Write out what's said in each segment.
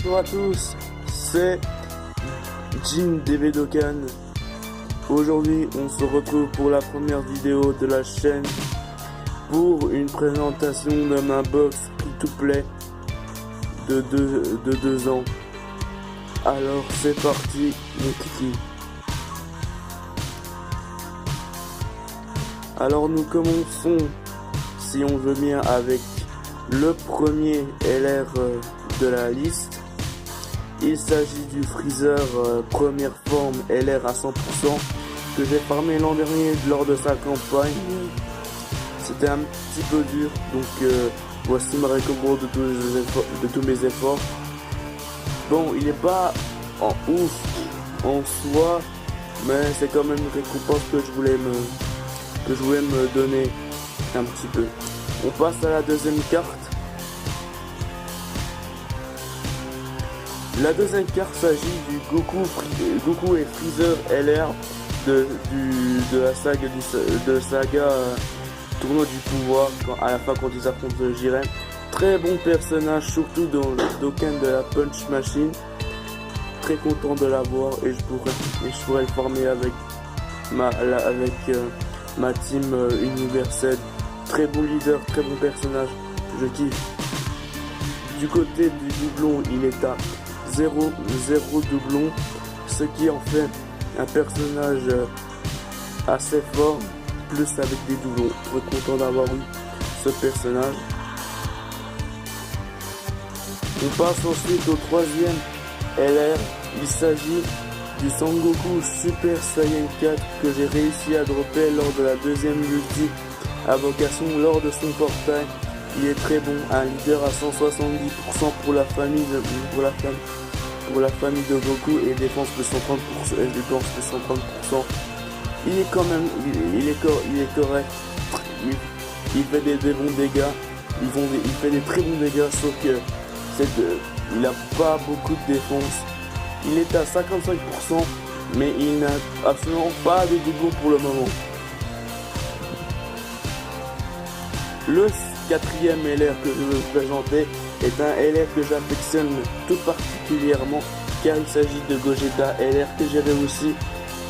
Bonjour à tous, c'est Jin DB Dokkan. Aujourd'hui, on se retrouve pour la première vidéo de la chaîne pour une présentation de ma box free-to-play de 2 ans. Alors, c'est parti, mon kiki. Alors, nous commençons, si on veut bien, avec le premier LR de la liste. Il s'agit du Freezer première forme LR à 100% que j'ai farmé l'an dernier lors de sa campagne. C'était un petit peu dur, donc voici ma récompense de tous mes efforts. Bon, il n'est pas en ouf en soi, mais c'est quand même une récompense que je voulais me donner un petit peu. On passe à la deuxième carte. La deuxième carte s'agit du Goku et Freezer LR de la saga Tournoi du pouvoir à la fin quand ils affrontent Jiren. Très bon personnage, surtout dans le Dokkan de la Punch Machine. Très content de l'avoir et je pourrais le farmer avec ma team universelle. Très bon leader, très bon personnage, je kiffe. Du côté du doublon, il est à 0 doublon, ce qui en fait un personnage assez fort, plus avec des doublons. Très content d'avoir eu ce personnage. On passe ensuite au troisième LR. Il s'agit du Sangoku Super Saiyan 4 que j'ai réussi à dropper lors de la deuxième multi invocation lors de son portail. Il est très bon, un leader à 170% pour la famille de Goku et défense de 130%. Il est quand même, il est correct. Il fait des bons dégâts. Il fait des très bons dégâts, sauf que il n'a pas beaucoup de défense. Il est à 55%, mais il n'a absolument pas de doublon pour le moment. Le quatrième LR que je veux vous présenter est un LR que j'affectionne tout particulièrement car il s'agit de Gogeta LR que j'ai réussi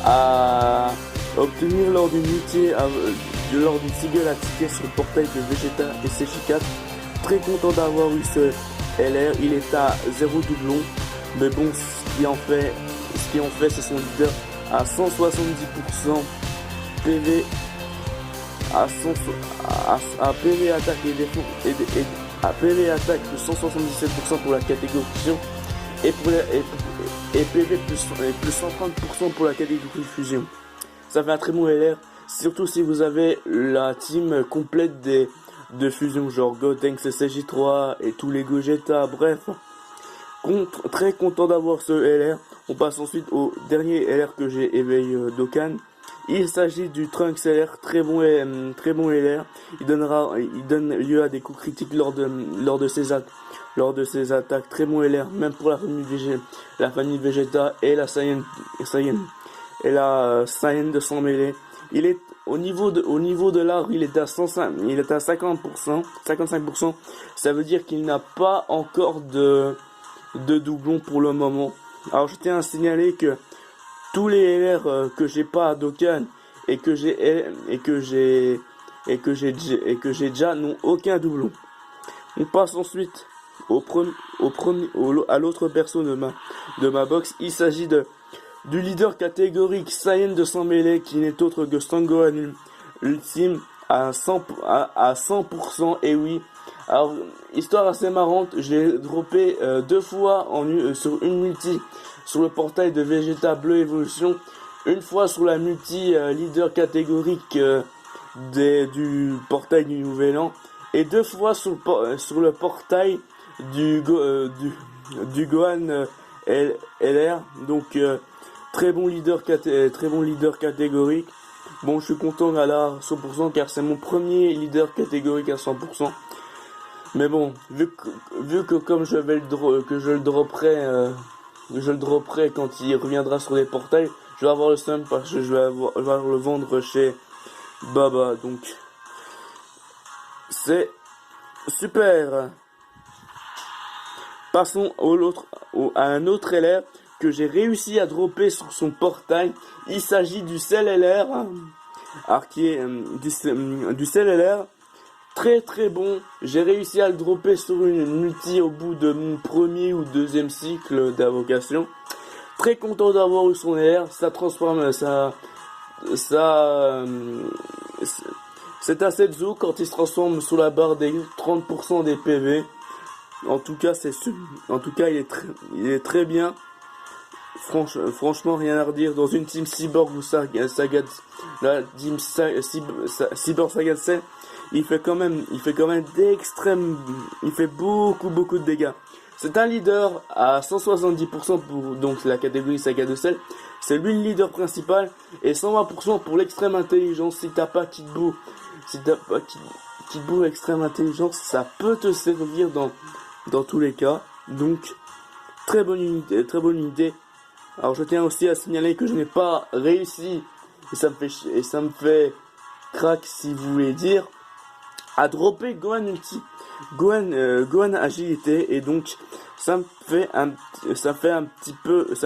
à obtenir lors d'une single à ticket sur le portail de Vegeta et CJ4. Très content d'avoir eu ce LR, il est à 0 doublon, mais bon, ce qui en fait c'est son leader à 170% PV à PV attaque et défense et à PV attaque de 177% pour la catégorie fusion et PV plus 130% pour la catégorie fusion. Ça fait un très bon LR, surtout si vous avez la team complète de fusion, genre Gotenks, CJ3 et tous les Gogeta, bref. Très content d'avoir ce LR. On passe ensuite au dernier LR que j'ai éveillé Dokkan. Il s'agit du Trunks LR, très bon LR. Il donne lieu à des coups critiques lors de ses attaques. Très bon LR, même pour la famille Vegeta et la Saiyan de son mêlée. Il est au niveau de l'art, il est à 55%. Ça veut dire qu'il n'a pas encore de doublon pour le moment. Alors je tiens à signaler que tous les LR que j'ai pas à Dokkan et que j'ai déjà n'ont aucun doublon. On passe ensuite à l'autre perso de ma box. Il s'agit du leader catégorique Saiyan de sang mêlé qui n'est autre que Sangohan Ultime à 100%. Et oui. Alors, histoire assez marrante, je l'ai droppé 2 fois sur une multi sur le portail de Vegeta Bleu Evolution, une fois sur la multi leader catégorique du portail du Nouvel An, et 2 fois sur le portail du Gohan LR. Donc très bon leader catégorique. Bon, je suis content à la 100% car c'est mon premier leader catégorique à 100%. Mais bon, vu que comme je le dropperai quand il reviendra sur les portails, je vais avoir le seum parce que je vais le vendre chez Baba. Donc c'est super. Passons à un autre LR que j'ai réussi à dropper sur son portail. Il s'agit du Cell LR, alors qui est du Cell LR. Très très bon, j'ai réussi à le dropper sur une multi au bout de mon premier ou deuxième cycle d'invocation. Très content d'avoir eu son LR, ça transforme c'est assez Setsu quand il se transforme sous la barre des 30% des PV. En tout cas, il est très bien. Franchement, rien à redire. Dans une team Cyborg ou Saga, la team Cyborg Saga 7, il fait quand même d'extrêmes, il fait beaucoup de dégâts. C'est un leader à 170% pour donc la catégorie Saga de Cell. C'est lui le leader principal et 120% pour l'extrême intelligence. Si t'as pas Kitbo extrême intelligence, ça peut te servir dans tous les cas. Donc très bonne unité. Alors je tiens aussi à signaler que je n'ai pas réussi et ça me fait crack si vous voulez dire à dropper Gohan agilité, et donc ça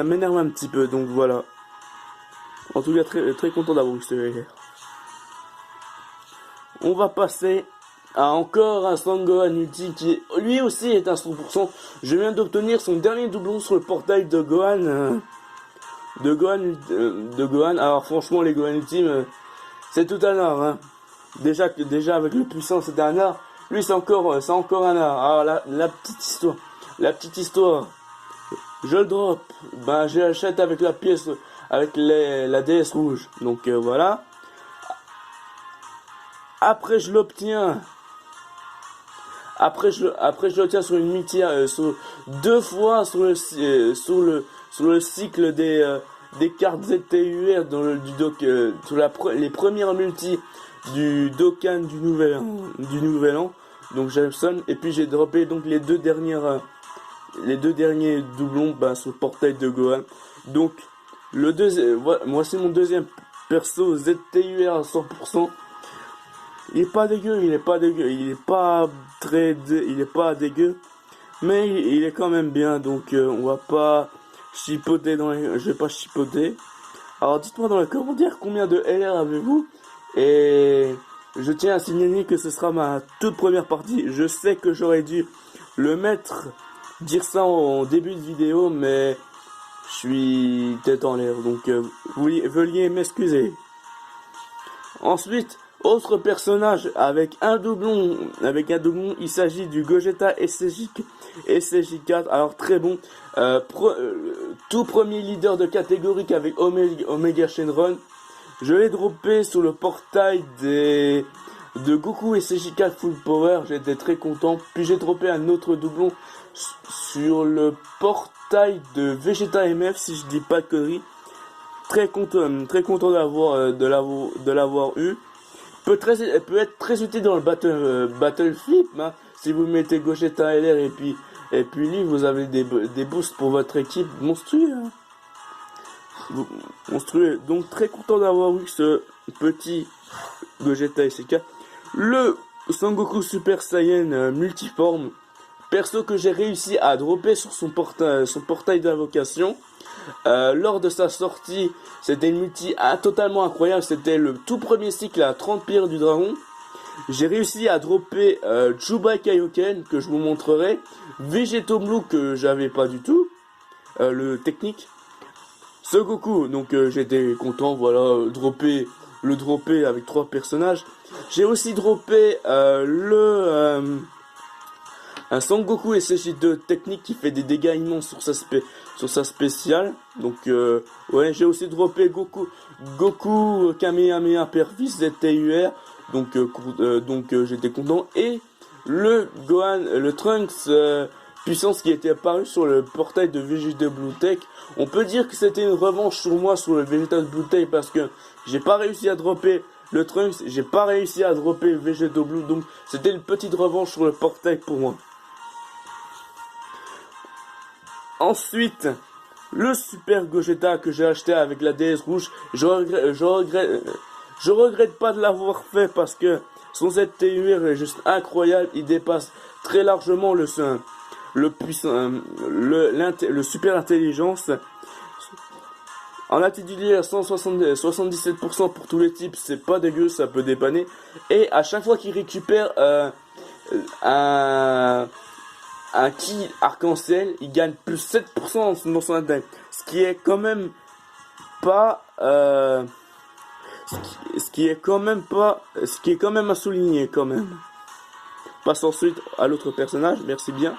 m'énerve un petit peu, donc voilà. En tout cas très content d'avoir eu ce LR. On va passer à encore un Sangohan Ulti qui lui aussi est à 100%. Je viens d'obtenir son dernier doublon sur le portail de Gohan. Alors franchement les Gohan Ultimes, c'est tout un art, hein. Déjà avec le puissant c'est un art. Lui c'est encore un art. Alors la petite histoire. Je le drop. Ben je l'achète avec la pièce, avec la DS rouge. Donc voilà. Après je l'obtiens. Après je l'obtiens sur une multi, deux fois sur le cycle des cartes ZTUR sur les premières multis du Dokkan du nouvel an. Donc Jameson, et puis j'ai droppé donc les deux derniers doublons sur le portail de Gohan. Donc voici mon deuxième perso ZTUR à 100%. Il est pas dégueu, il est pas dégueu, mais il est quand même bien, donc on va pas chipoter je vais pas chipoter. Alors dites-moi dans les commentaires combien de LR avez-vous, et je tiens à signaler que ce sera ma toute première partie. Je sais que j'aurais dû dire ça en début de vidéo, mais je suis tête en l'air, donc veuillez m'excuser. Ensuite, autre personnage avec un doublon, il s'agit du Gogeta SCJ4, alors très bon, tout premier leader de catégorie avec Omega Shenron. Je l'ai droppé sur le portail de Goku SCJ4 Full Power, j'étais très content. Puis j'ai droppé un autre doublon sur le portail de Vegeta MF, si je dis pas de conneries. Très content de l'avoir eu. Peut être très utile dans le battle flip, hein. Si vous mettez Gogeta LR et puis lui, vous avez des boosts pour votre équipe monstrueux, hein. Monstrueux. Donc très content d'avoir eu ce petit Gogeta SK. Le Sangoku Super Saiyan multiforme, perso que j'ai réussi à dropper sur son portail d'invocation. Lors de sa sortie, c'était une multi totalement incroyable. C'était le tout premier cycle à 30 pierres du dragon. J'ai réussi à dropper Juba Kaioken, que je vous montrerai, Vegeto Blue, que j'avais pas du tout, le technique, ce Goku. Donc j'étais content, voilà, le dropper avec 3 personnages. J'ai aussi droppé un Sangoku SSJ2 technique qui fait des dégâts immenses sur sa spéciale. Donc ouais, j'ai aussi droppé Goku Kamehameha Perfis ZTUR. Donc j'étais content. Et le Trunks puissance qui était apparu sur le portail de Vegeta Blue Tech. On peut dire que c'était une revanche sur moi sur le Vegeta Blue Tech, parce que j'ai pas réussi à dropper le Trunks, j'ai pas réussi à dropper Vegeta Blue, donc c'était une petite revanche sur le portail pour moi. Ensuite, le Super Gogeta que j'ai acheté avec la DS rouge, je regrette pas de l'avoir fait, parce que son ZTUR est juste incroyable. Il dépasse très largement le le super intelligence. En intitulé à 77% pour tous les types, c'est pas dégueu, ça peut dépanner. Et à chaque fois qu'il récupère un ki arc-en-ciel, il gagne plus 7% dans son attaque. Ce qui est quand même pas... ce qui est quand même à souligner quand même. Passe ensuite à l'autre personnage, merci bien.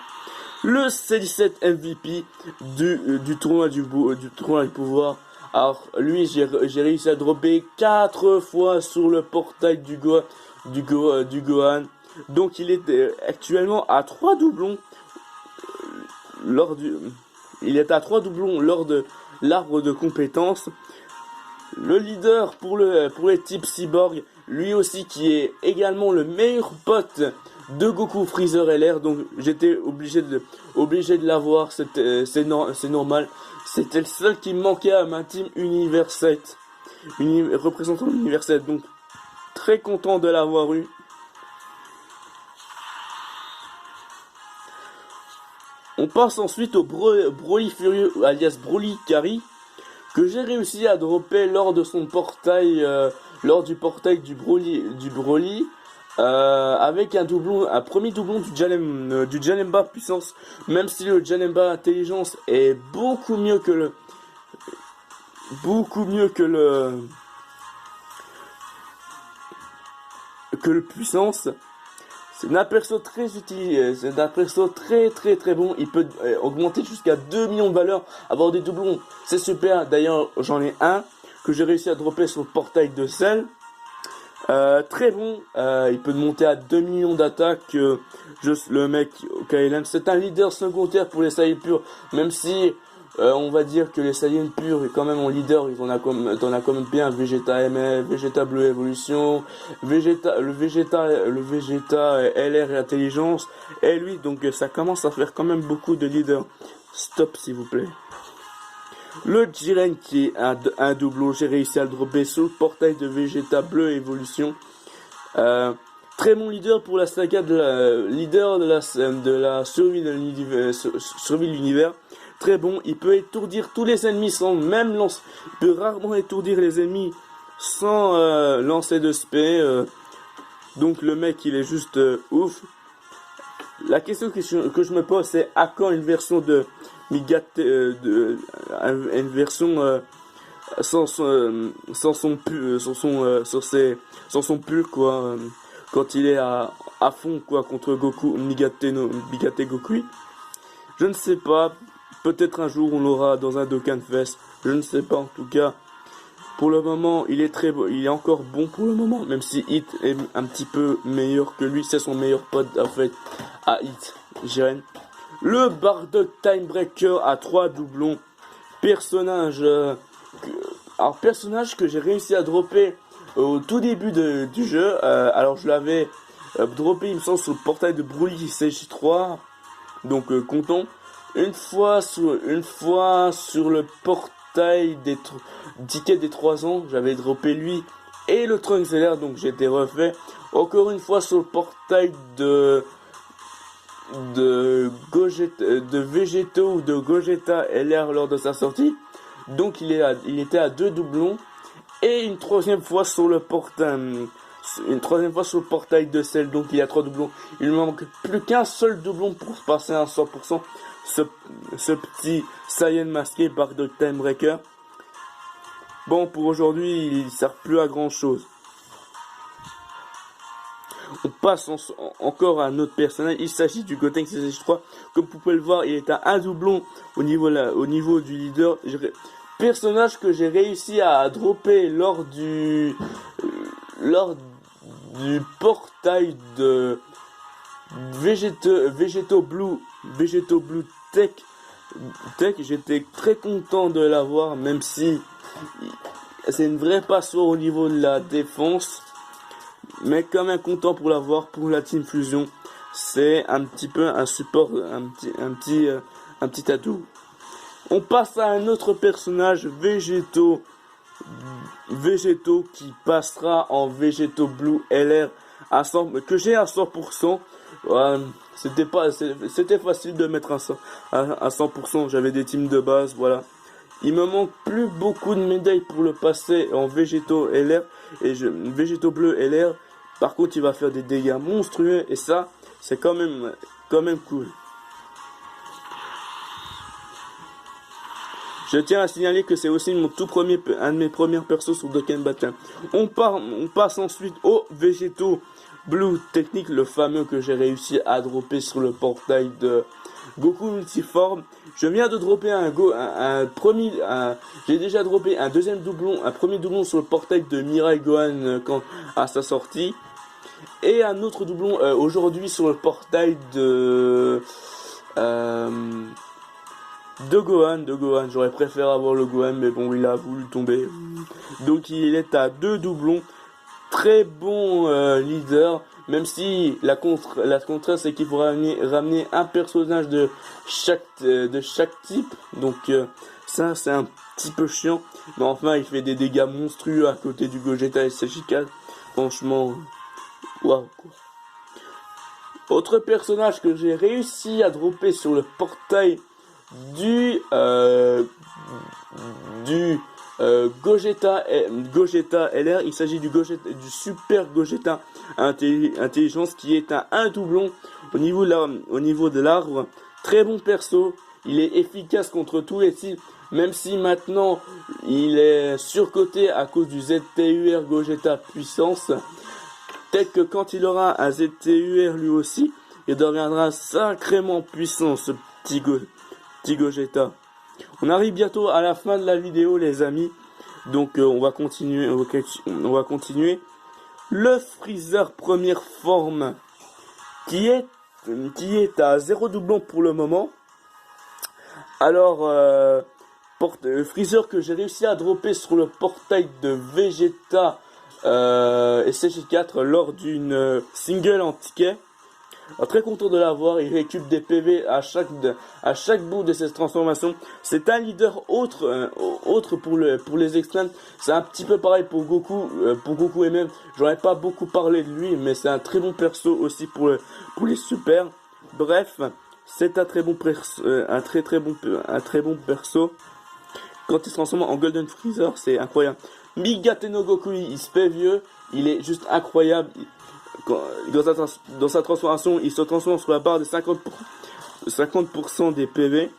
Le C17 MVP du tournoi du pouvoir. Alors lui, j'ai réussi à dropper 4 fois sur le portail du Gohan. Donc il est actuellement à 3 doublons il est à 3 doublons lors de l'arbre de compétences. Le leader pour les types cyborg, lui aussi qui est également le meilleur pote de Goku, Freezer et LR, donc j'étais obligé de l'avoir, c'est normal. C'était le seul qui me manquait à ma team Univers 7, représentant l'Univers 7, donc très content de l'avoir eu. On passe ensuite au Broly Furieux, alias Broly Kari, que j'ai réussi à dropper lors de son portail, lors du portail du Broly, avec un premier doublon du Janemba puissance, même si le Janemba intelligence est beaucoup mieux que le puissance. C'est un perso très utile, c'est un perso très bon, il peut augmenter jusqu'à 2 millions de valeur, avoir des doublons, c'est super. D'ailleurs j'en ai un que j'ai réussi à dropper sur le portail de Cell. Très bon, il peut monter à 2 millions d'attaques, le mec KLM, c'est un leader secondaire pour les Saiyans purs, même si on va dire que les Saiyans purs, quand même en leader, ils en a quand même bien Vegeta MF, Vegeta Bleu Evolution, le Vegeta LR et Intelligence, et lui, donc ça commence à faire quand même beaucoup de leaders. Stop s'il vous plaît. Le Jiren qui est un doublon, j'ai réussi à le dropper sur le portail de Vegeta Bleu Evolution. Très bon leader pour la saga de la survie de l'univers. Très bon, il peut étourdir tous les ennemis sans même lancer. Il peut rarement étourdir les ennemis sans lancer de spé. Donc le mec il est juste ouf. La question que je me pose, c'est à quand une version de Migate, une version sans son pull quoi, quand il est à fond quoi contre Goku, Migate Goku. Je ne sais pas, peut-être un jour on l'aura dans un Dokkan Fest, je ne sais pas. En tout cas, pour le moment il est il est encore bon pour le moment, même si Hit est un petit peu meilleur que lui, c'est son meilleur pote en fait à Hit, Jiren. Le Bardock Timebreaker à 3 doublons, personnage que j'ai réussi à dropper au tout début du jeu. Alors je l'avais droppé, il me semble, sur le portail de Broly CJ3, donc content. Une fois sur le portail des tickets des 3 ans, j'avais droppé lui et le Trunks LR, donc j'étais refait. Encore une fois sur le portail de Végéto ou de Gogeta LR lors de sa sortie. Donc il était à 2 doublons. Et une troisième fois sur le portail de Cell, donc il y a 3 doublons. Il ne manque plus qu'un seul doublon pour passer à 100%. Ce petit Saiyan masqué Bardock Timebreaker. Bon, pour aujourd'hui, il ne sert plus à grand chose. On passe encore à un autre personnage. Il s'agit du Goten CJ3. Comme vous pouvez le voir, il est à un doublon au niveau du leader. Personnage que j'ai réussi à dropper lors du portail de Vegeto Blue Tech. J'étais très content de l'avoir, même si c'est une vraie passoire au niveau de la défense, mais quand même content pour l'avoir pour la Team Fusion. C'est un petit peu un support, un petit atout. On passe à un autre personnage, Végéto qui passera en Végéto Blue LR que j'ai à 100%. Ouais, c'était facile de mettre à 100%. J'avais des teams de base, voilà. Il me manque plus beaucoup de médailles pour le passer en végétaux LR végétaux bleus LR. Par contre, il va faire des dégâts monstrueux et ça, c'est quand même cool. Je tiens à signaler que c'est aussi un de mes premiers persos sur Dokkan Battle. On passe ensuite aux végétaux Blue Technique, le fameux que j'ai réussi à dropper sur le portail de Goku Multiforme. Je viens de dropper j'ai déjà droppé un premier doublon sur le portail de Mirai Gohan à sa sortie. Et un autre doublon aujourd'hui sur le portail de Gohan. J'aurais préféré avoir le Gohan, mais bon, il a voulu tomber. Donc il est à 2 doublons. Très bon leader, même si la contrainte c'est qu'il faut ramener un personnage de chaque type. Donc ça c'est un petit peu chiant. Mais enfin il fait des dégâts monstrueux à côté du Gogeta et SJ4. Franchement, waouh quoi. Autre personnage que j'ai réussi à dropper sur le portail du Gogeta LR. Il s'agit du Super Gogeta Intelligence qui est un doublon au niveau de l'arbre. Très bon perso. Il est efficace contre tous les types. Même si maintenant il est surcoté à cause du ZTUR Gogeta puissance. Peut-être que quand il aura un ZTUR lui aussi, il deviendra sacrément puissant ce petit Gogeta. On arrive bientôt à la fin de la vidéo les amis. Donc on va continuer. Le Freezer première forme qui est à 0 doublon pour le moment. Alors Freezer que j'ai réussi à dropper sur le portail de Vegeta et CG4 lors d'une single en ticket. Alors, très content de l'avoir, il récupère des PV à chaque bout de cette transformation. C'est un leader autre pour les extrêmes. C'est un petit peu pareil pour Goku et même, j'aurais pas beaucoup parlé de lui, mais c'est un très bon perso aussi pour les super. Bref, c'est un très bon perso, un très bon perso. Quand il se transforme en Golden Freezer, c'est incroyable. Migate no Goku, il se fait vieux, il est juste incroyable. Dans sa transformation, il se transforme sur la barre de 50% des PV.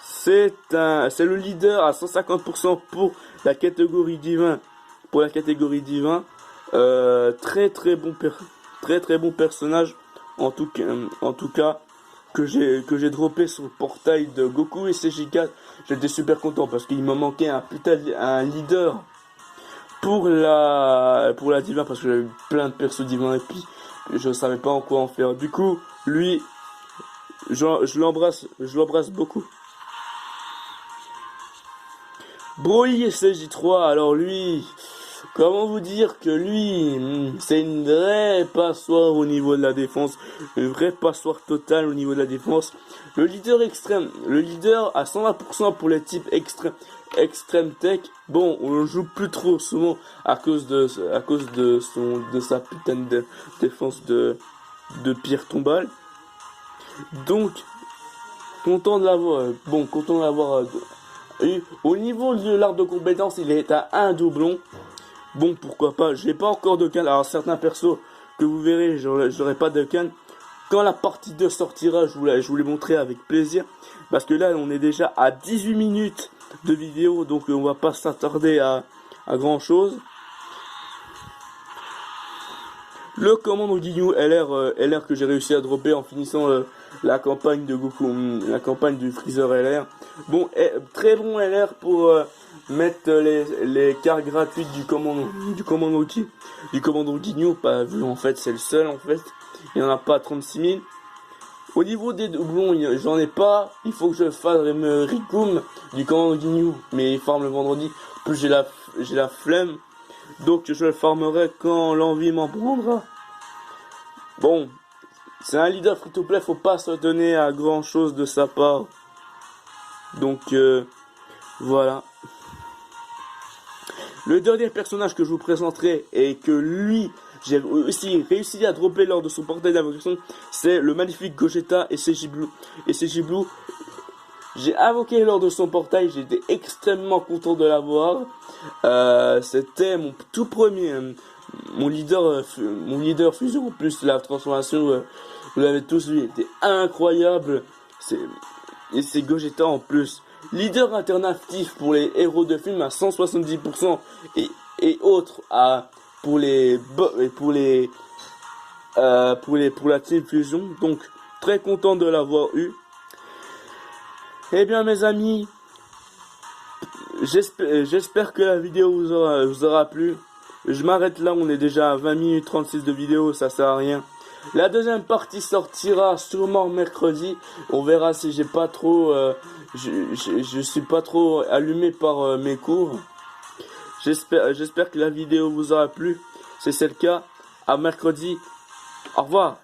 C'est le leader à 150% pour la catégorie divin. Très très bon personnage. En tout cas que j'ai droppé sur le portail de Goku et CJ4. J'étais super content parce qu'il me manquait un leader pour la divin parce que j'avais plein de persos divins et puis je savais pas en quoi en faire. Du coup, lui, je l'embrasse beaucoup. Broly et CJ3, alors lui, comment vous dire que lui, c'est une vraie passoire au niveau de la défense, une vraie passoire totale au niveau de la défense. Le leader à 120% pour les types extrême tech. Bon, on le joue plus trop souvent à cause de sa putain de défense de pierre tombale. Donc, content de l'avoir eu. Au niveau de l'arbre de compétence, il est à un doublon. Bon, pourquoi pas. J'ai pas encore de canne. Alors, certains persos que vous verrez, j'aurai pas de canne. Quand la partie 2 sortira, je vous les montrerai avec plaisir. Parce que là, on est déjà à 18 minutes de vidéo. Donc, on va pas s'attarder à grand chose. Le commando Ginyu LR que j'ai réussi à dropper en finissant la campagne de Goku, la campagne du Freezer LR. Bon, très bon LR pour mettre les cartes gratuites du commando Ginyu. Pas vu en fait, c'est le seul en fait. Il n'y en a pas 36 000. Au niveau des doublons, j'en ai pas. Il faut que je fasse me Rikum du commando Ginyu, mais il farme le vendredi. En plus j'ai la flemme. Donc je le farmerai quand l'envie m'en prendra. Bon, c'est un leader free-to-play, faut pas se donner à grand chose de sa part. Donc voilà. Le dernier personnage que je vous présenterai et que lui, j'ai aussi réussi à dropper lors de son portail d'invocation, c'est le magnifique Gogeta et CJ Blue. Et CJ Blue, j'ai invoqué lors de son portail, j'étais extrêmement content de l'avoir. C'était mon tout premier, mon leader fusion. En plus, la transformation, vous l'avez tous vu, était incroyable. Et c'est Gogeta en plus. Leader alternatif pour les héros de film à 170% et autres pour la team fusion. Donc très content de l'avoir eu. Eh bien mes amis, j'espère que la vidéo vous aura plu. Je m'arrête là, on est déjà à 20 minutes 36 de vidéo, ça sert à rien. La deuxième partie sortira sûrement mercredi. On verra si j'ai pas trop, je suis pas trop allumé par mes cours. J'espère que la vidéo vous aura plu. Si c'est le cas, à mercredi. Au revoir.